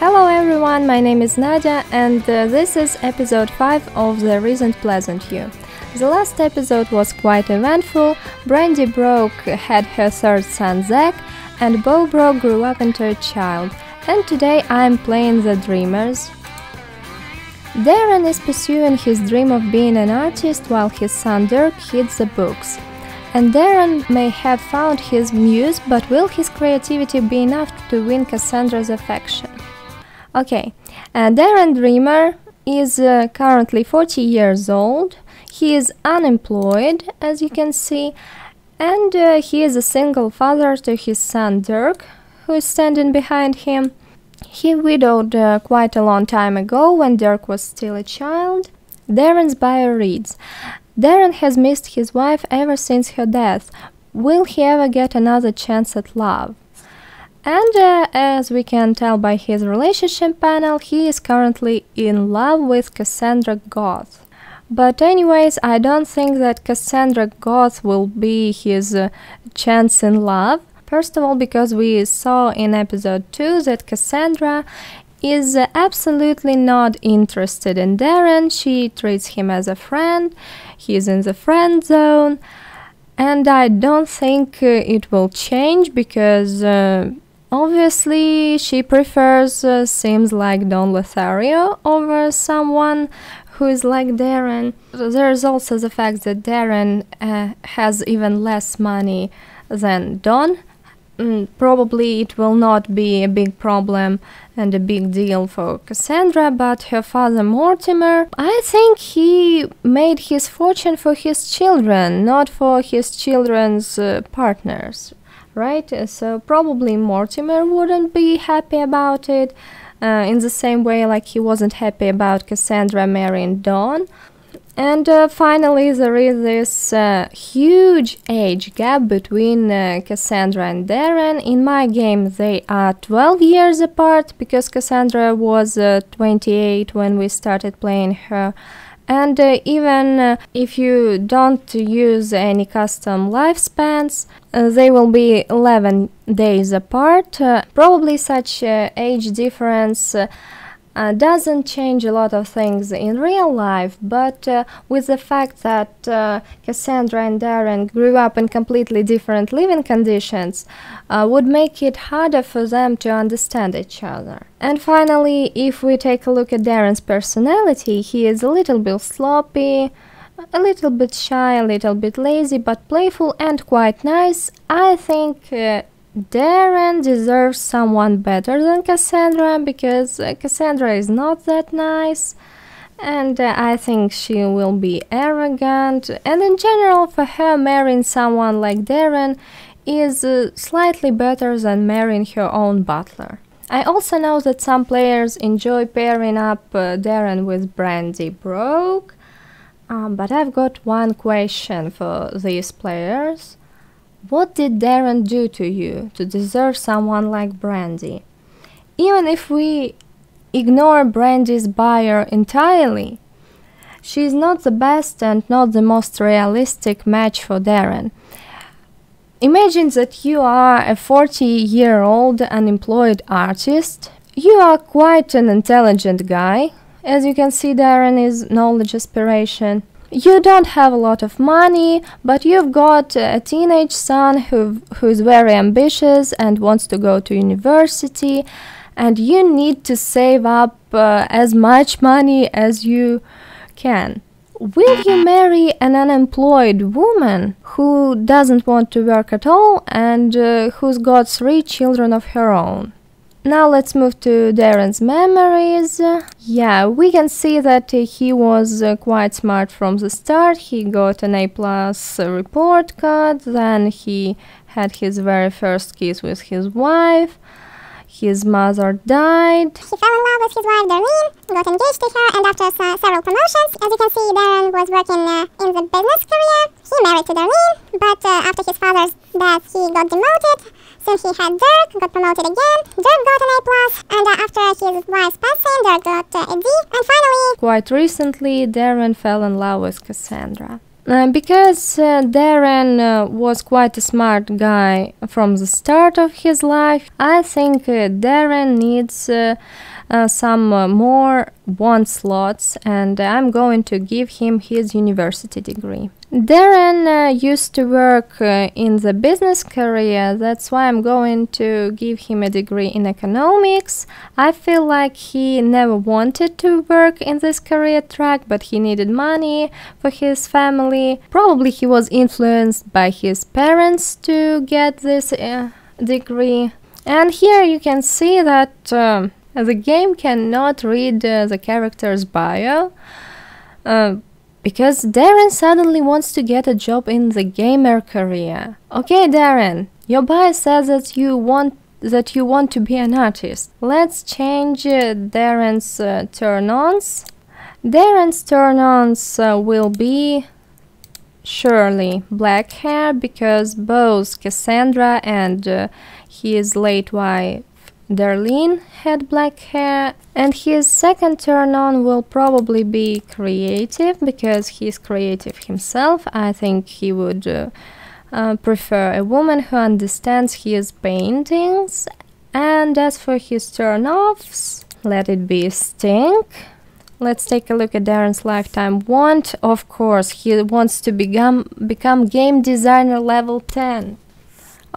Hello everyone, my name is Nadia and this is episode 5 of the recent Pleasantview. The last episode was quite eventful. Brandy Broke had her third son Zach and Bo Broke grew up into a child. And today I'm playing the Dreamers. Darren is pursuing his dream of being an artist while his son Dirk hits the books. And Darren may have found his muse, but will his creativity be enough to win Cassandra's affection? Okay, Darren Dreamer is currently 40 years old. He is unemployed, as you can see, and he is a single father to his son Dirk, who is standing behind him. He widowed quite a long time ago, when Dirk was still a child. Darren's bio reads, Darren has missed his wife ever since her death. Will he ever get another chance at love? And as we can tell by his relationship panel, he is currently in love with Cassandra Goth. But anyways, I don't think that Cassandra Goth will be his chance in love. First of all, because we saw in episode 2 that Cassandra is absolutely not interested in Darren. She treats him as a friend. He's in the friend zone. And I don't think it will change because obviously she prefers seems like Don Lothario over someone who is like Darren. There's also the fact that Darren has even less money than Don. Probably it will not be a big problem and a big deal for Cassandra, but her father Mortimer, I think he made his fortune for his children, not for his children's partners, right? So probably Mortimer wouldn't be happy about it, in the same way like he wasn't happy about Cassandra marrying Don. And finally, there is this huge age gap between Cassandra and Darren. In my game, they are 12 years apart, because Cassandra was 28 when we started playing her. And even if you don't use any custom lifespans, they will be 11 days apart. Probably such age difference doesn't change a lot of things in real life, but with the fact that Cassandra and Darren grew up in completely different living conditions, would make it harder for them to understand each other. And finally, if we take a look at Darren's personality, he is a little bit sloppy, a little bit shy, a little bit lazy, but playful and quite nice. I think Darren deserves someone better than Cassandra, because Cassandra is not that nice, and I think she will be arrogant, and in general for her marrying someone like Darren is slightly better than marrying her own butler. I also know that some players enjoy pairing up Darren with Brandy Broke, but I've got one question for these players. What did Darren do to you to deserve someone like Brandy? Even if we ignore Brandy's bio entirely, she is not the best and not the most realistic match for Darren. Imagine that you are a 40-year-old unemployed artist. You are quite an intelligent guy. As you can see, Darren is knowledge aspiration. You don't have a lot of money, but you've got a teenage son who is very ambitious and wants to go to university, and you need to save up as much money as you can. Will you marry an unemployed woman who doesn't want to work at all and who's got 3 children of her own? Now let's move to Darren's memories. Yeah, we can see that he was quite smart from the start. He got an A+ report card, then he had his very first kiss with his wife. His mother died. He fell in love with his wife Darlene, got engaged to her, and after several promotions, as you can see, Darren was working in the business career. He married to Darlene, but after his father's death, he got demoted. Soon he had Dirk, got promoted again. Dirk got an A+, and after his wife's passing, Dirk got a D, and finally... Quite recently, Darren fell in love with Cassandra. Because Darren was quite a smart guy from the start of his life, I think Darren needs some more one slots, and I'm going to give him his university degree. Darren used to work in the business career, that's why I'm going to give him a degree in economics. I feel like he never wanted to work in this career track, but he needed money for his family. Probably he was influenced by his parents to get this degree. And here you can see that the game cannot read the character's bio. Because Darren suddenly wants to get a job in the gamer career. Okay, Darren, your bio says that you want to be an artist. Let's change Darren's turn-ons. Darren's turn-ons will be surely black hair, because both Cassandra and his late wife Darlene had black hair, and his second turn-on will probably be creative, because he's creative himself. I think he would prefer a woman who understands his paintings. And as for his turn-offs, let it be stink. Let's take a look at Darren's lifetime want. Of course, he wants to become game designer level 10.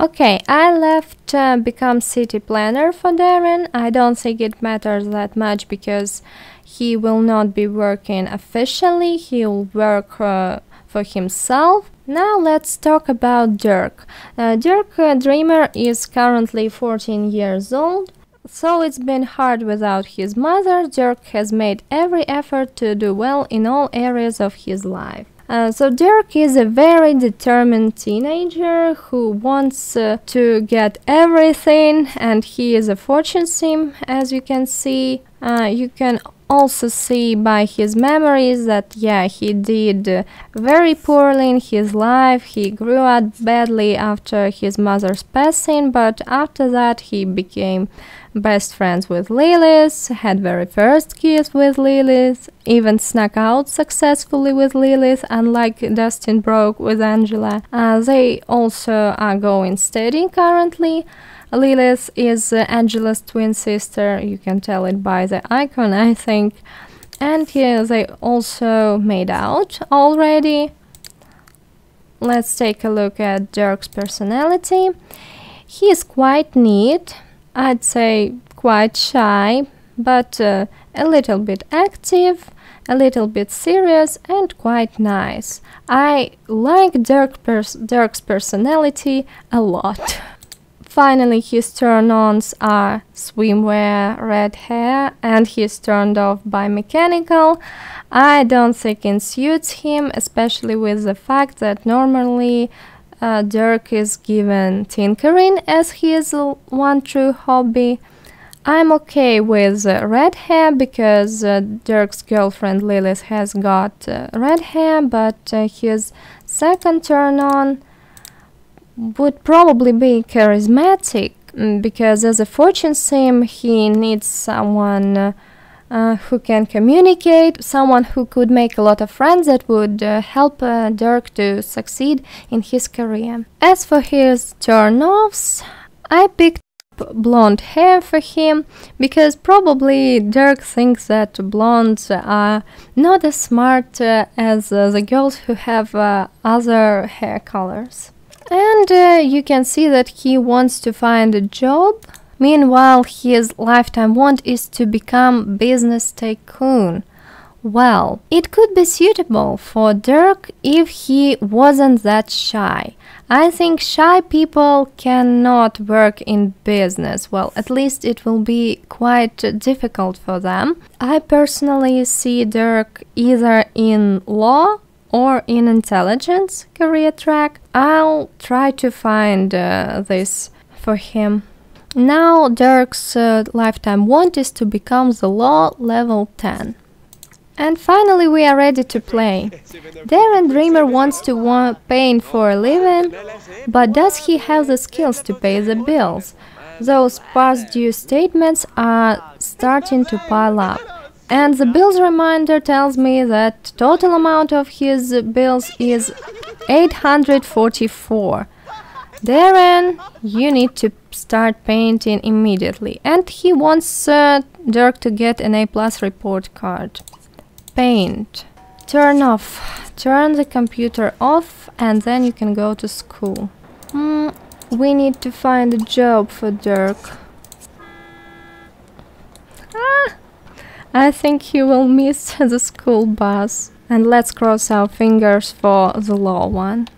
Okay, I left become city planner for Darren. I don't think it matters that much, because he will not be working officially, he'll work for himself. Now let's talk about Dirk. Dirk Dreamer is currently 14 years old, so it's been hard without his mother. Dirk has made every effort to do well in all areas of his life. So Dirk is a very determined teenager who wants to get everything, and he is a fortune sim, as you can see. You can also see by his memories that, yeah, he did very poorly in his life. He grew up badly after his mother's passing, but after that he became best friends with Lilith, had very first kiss with Lilith, even snuck out successfully with Lilith, unlike Dustin Broke with Angela. They also are going steady currently. Lilith is Angela's twin sister, you can tell it by the icon, I think. And here they also made out already. Let's take a look at Dirk's personality. He is quite neat, I'd say quite shy, but a little bit active, a little bit serious, and quite nice. I like Dirk's personality a lot. Finally, his turn-ons are swimwear, red hair, and he's turned off by mechanical. I don't think it suits him, especially with the fact that normally Dirk is given tinkering as his one true hobby. I'm okay with red hair, because Dirk's girlfriend Lilith has got red hair, but his second turn-on would probably be charismatic, because as a fortune sim he needs someone who can communicate, someone who could make a lot of friends that would help Dirk to succeed in his career. As for his turn-offs, I picked blonde hair for him, because probably Dirk thinks that blondes are not as smart as the girls who have other hair colors. And you can see that he wants to find a job. Meanwhile, his lifetime want is to become business tycoon. Well, it could be suitable for Dirk if he wasn't that shy. I think shy people cannot work in business. Well, at least it will be quite difficult for them. I personally see Dirk either in law or in intelligence career track. I'll try to find this for him. Now Dirk's lifetime want is to become the law level 10. And finally we are ready to play. Darren Dreamer wants to paint for a living, but does he have the skills to pay the bills? Those past due statements are starting to pile up. And the bills reminder tells me that total amount of his bills is 844. Darren, you need to start painting immediately. And he wants Dirk to get an A+ report card. Paint. Turn off. Turn the computer off and then you can go to school. We need to find a job for Dirk. I think he will miss the school bus. And let's cross our fingers for the law one.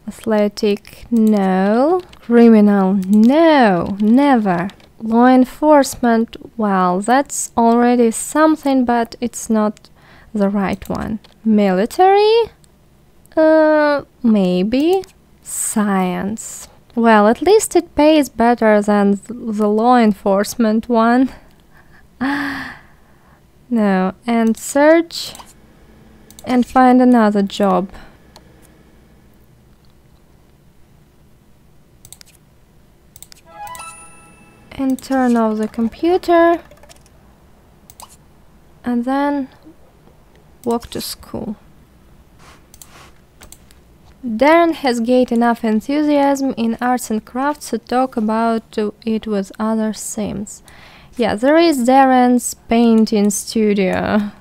Athletic, no. Criminal, no, never. Law enforcement, well, that's already something, but it's not the right one. Military? Maybe. Science. Well, at least it pays better than the law enforcement one. No, and search and find another job. And turn off the computer and then walk to school. Darren has gained enough enthusiasm in arts and crafts to talk about it with other Sims. Yeah, there is Darren's painting studio.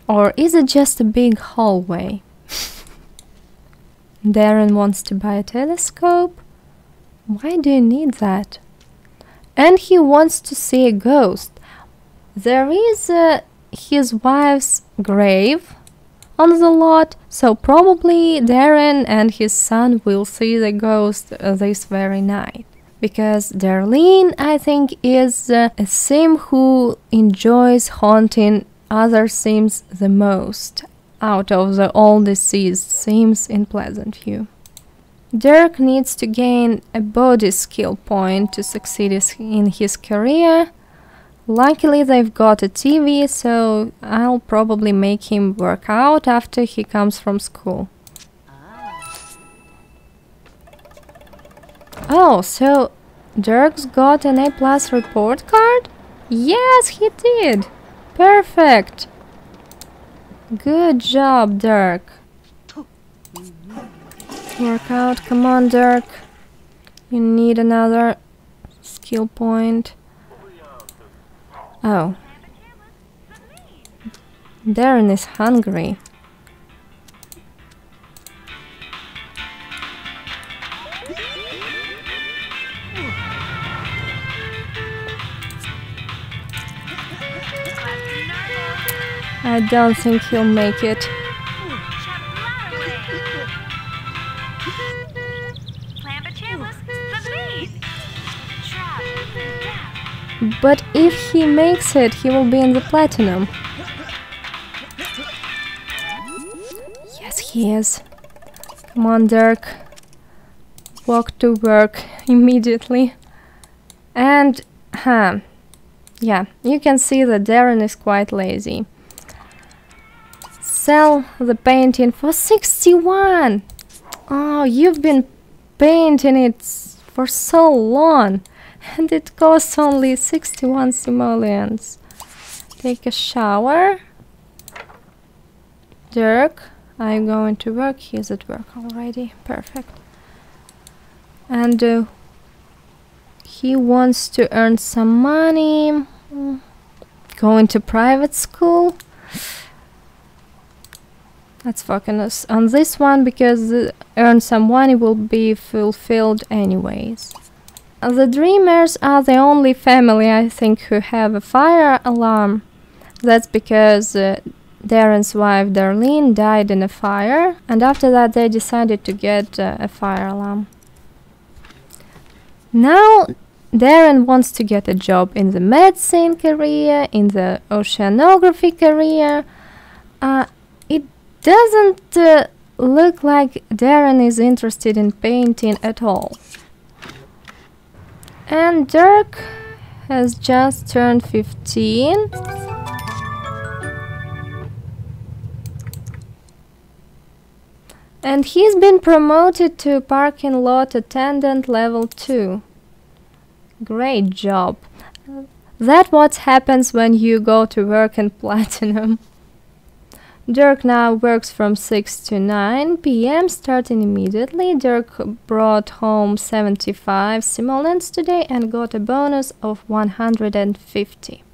Or is it just a big hallway? Darren wants to buy a telescope. Why do you need that? And he wants to see a ghost. There is his wife's grave on the lot, so probably Darren and his son will see the ghost this very night. Because Darlene, I think, is a Sim who enjoys haunting other Sims the most out of all deceased Sims in Pleasantview. Dirk needs to gain a body skill point to succeed in his career. Luckily they've got a TV, so I'll probably make him work out after he comes from school. Oh, so Dirk's got an A+ report card? Yes, he did! Perfect! Good job, Dirk. Work out, come on, Dirk. You need another skill point. Oh. Darren is hungry. I don't think he'll make it. But if he makes it, he will be in the platinum. Yes, he is. Come on, Dirk. Walk to work immediately. And, yeah, you can see that Darren is quite lazy. Sell the painting for 61! Oh, you've been painting it for so long. And it costs only 61 simoleons. Take a shower. Dirk, are you going to work? He's at work already. Perfect. And he wants to earn some money. Going to private school. Let's focus on this one because earn some money will be fulfilled anyways. The Dreamers are the only family, I think, who have a fire alarm. That's because Darren's wife Darlene died in a fire, and after that they decided to get a fire alarm. Now Darren wants to get a job in the medicine career, in the oceanography career. It doesn't look like Darren is interested in painting at all. And Dirk has just turned 15. And he's been promoted to parking lot attendant level 2. Great job. That's what happens when you go to work in Platinum. Dirk now works from 6 to 9 p.m. starting immediately. Dirk brought home 75 simoleons today and got a bonus of 150.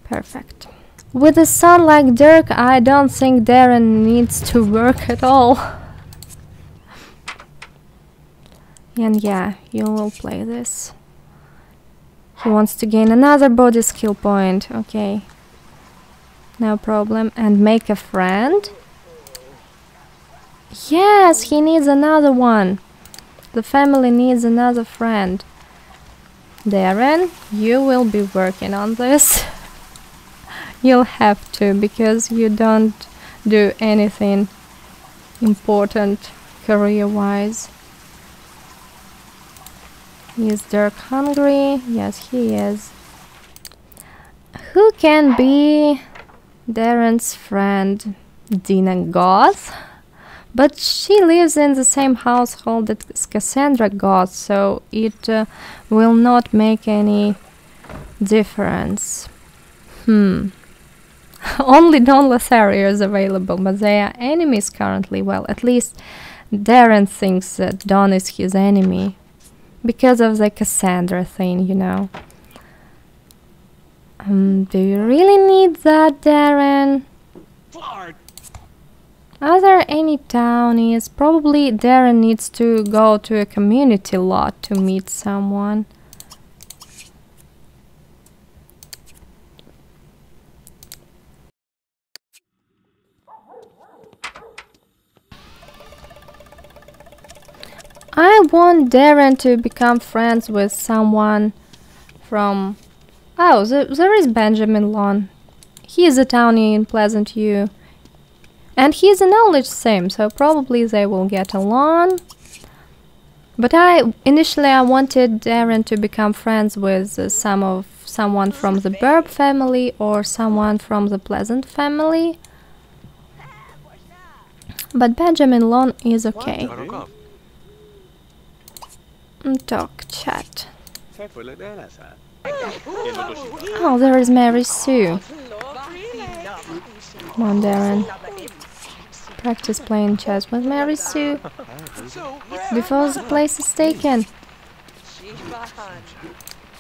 Perfect. With a son like Dirk, I don't think Darren needs to work at all. And yeah, you will play this. He wants to gain another body skill point. Okay. No problem. And make a friend. Yes, he needs another one. The family needs another friend. Darren, you will be working on this. You'll have to, because you don't do anything important career-wise. Is Dirk hungry? Yes, he is. Who can be Darren's friend? Dina Goth? But she lives in the same household as Cassandra Goth, so it will not make any difference. Only Don Lothario is available, but they are enemies currently. Well, at least Darren thinks that Don is his enemy. Because of the Cassandra thing, you know. Do you really need that, Darren? Are there any townies? Probably Darren needs to go to a community lot to meet someone. I want Darren to become friends with someone from... Oh, there is Benjamin Lawn. He is a townie in Pleasantview. And he is a knowledge sim, so probably they will get along. But initially I wanted Darren to become friends with someone from the Burb family or someone from the Pleasant family. But Benjamin Lawn is okay. Talk, chat. Oh, there is Mary Sue. Come on, Darren. Practice playing chess with Mary Sue before the place is taken.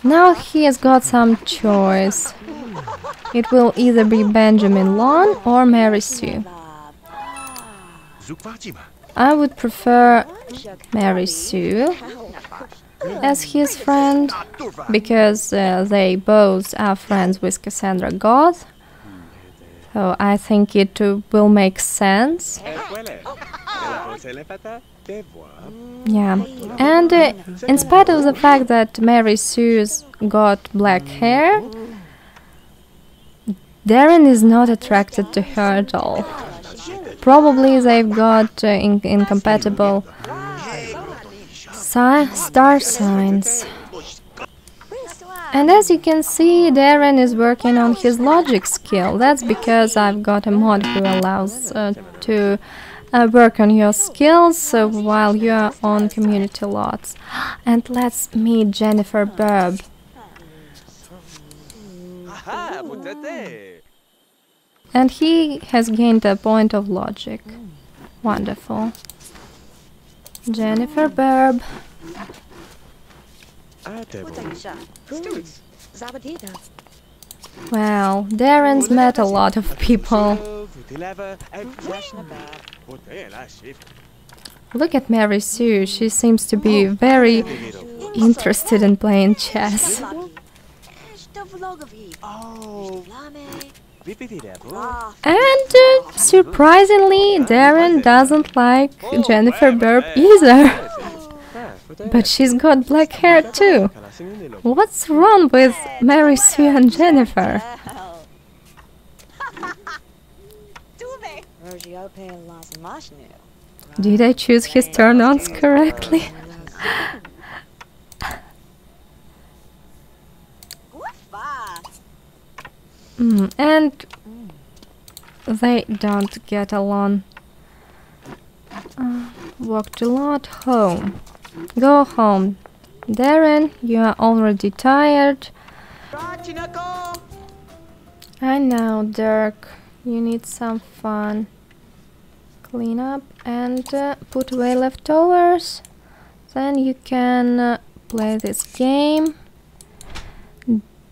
Now he has got some choice. It will either be Benjamin Lawn or Mary Sue. I would prefer Mary Sue as his friend, because they both are friends with Cassandra Goth. So I think it will make sense. Yeah, and in spite of the fact that Mary Sue's got black hair, Darren is not attracted to her at all. Probably they've got incompatible star signs. And as you can see, Darren is working on his logic skill. That's because I've got a mod who allows to work on your skills while you are on community lots. And let's meet Jennifer Burb. And he has gained a point of logic. Wonderful. Jennifer Burb. Well, Darren's met a lot of people. Look at Mary Sue. She seems to be very interested in playing chess. And surprisingly, Darren doesn't like Jennifer Burb either. But she's got black hair too. What's wrong with Mary Sue and Jennifer? Did I choose his turn-ons correctly? And they don't get along. Walked a lot. Home. Go home. Darren, you are already tired. I know, Dirk, you need some fun. Clean up and put away leftovers. Then you can play this game.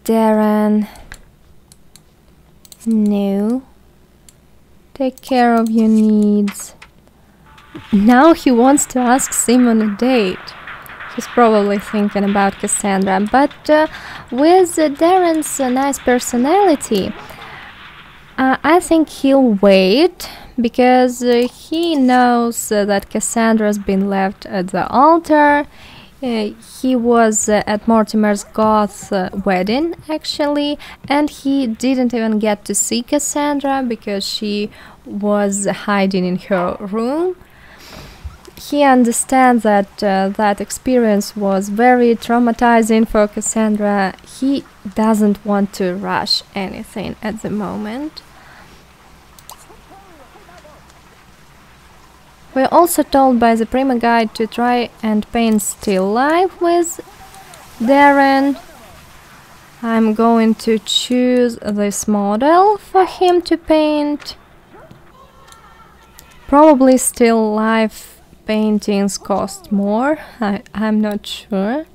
Darren. No. Take care of your needs. Now he wants to ask Sim on a date. He's probably thinking about Cassandra, but with Darren's nice personality, I think he'll wait, because he knows that Cassandra's been left at the altar. He was at Mortimer's goth wedding, actually, and he didn't even get to see Cassandra because she was hiding in her room. He understands that that experience was very traumatizing for Cassandra. He doesn't want to rush anything at the moment. We're also told by the Prima Guide to try and paint still life with Darren. I'm going to choose this model for him to paint. Probably still life paintings cost more, I'm not sure.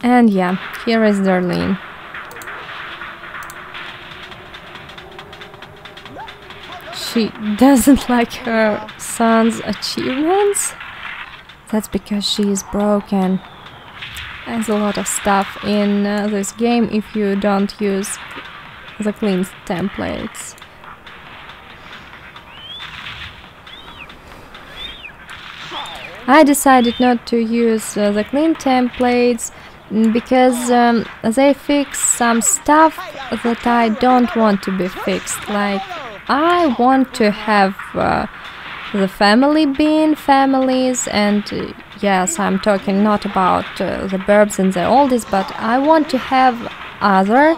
And yeah, here is Darlene. She doesn't like her son's achievements. That's because she is broken. There's a lot of stuff in this game if you don't use the clean templates. I decided not to use the clean templates because they fix some stuff that I don't want to be fixed. Like, I want to have the family being families, and yes, I'm talking not about the Burbs and the Oldies, but I want to have other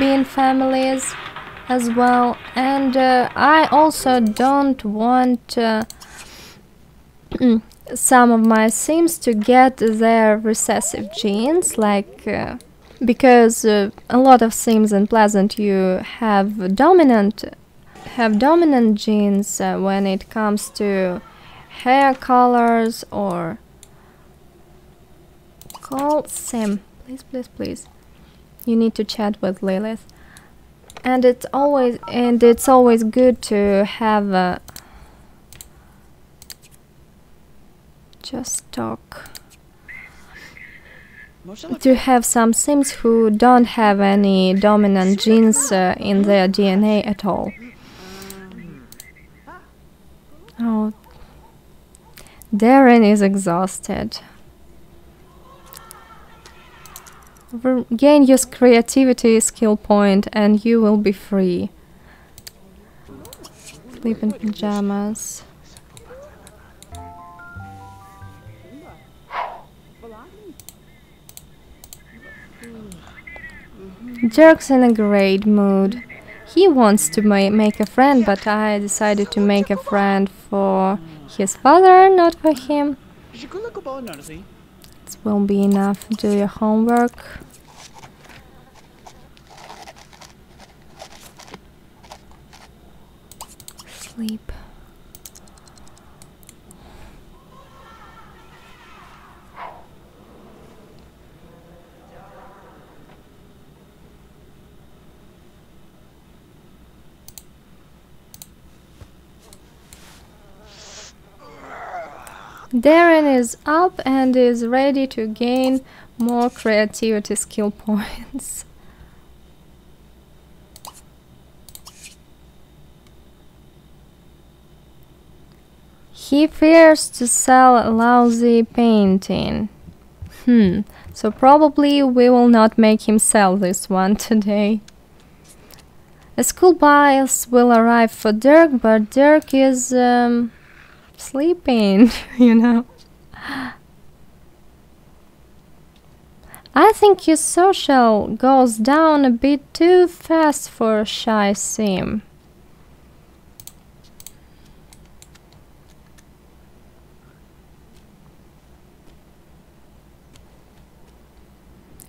being families as well. And I also don't want some of my Sims to get their recessive genes, like because a lot of Sims in Pleasantview have dominant genes when it comes to hair colors or call Sim, please. You need to chat with Lilith, and it's always good to have just talk. To have some Sims who don't have any dominant genes in their DNA at all. Oh, Darren is exhausted. Gain your creativity skill point and you will be free. Sleep in pajamas. Jerk's in a great mood. He wants to make a friend, but I decided to make a friend for his father, not for him. This will be enough. Do your homework. Sleep. Darren is up and is ready to gain more creativity skill points. He fears to sell lousy painting. So probably we will not make him sell this one today. A school bus will arrive for Dirk, but Dirk is sleeping, you know. I think his social goes down a bit too fast for a shy Sim.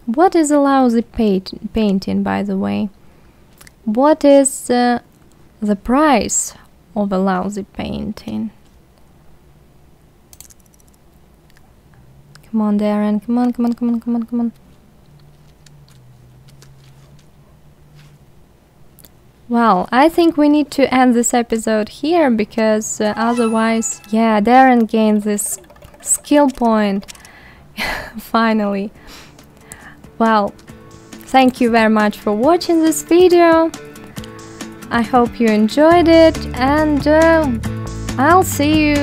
What is a lousy painting, by the way? What is the price of a lousy painting? Come on, Darren. Come on, come on, come on, come on, come on. Well, I think we need to end this episode here because otherwise, yeah, Darren gained this skill point. Finally. Well, thank you very much for watching this video. I hope you enjoyed it, and I'll see you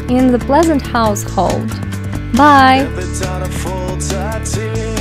in the Pleasant household. Bye!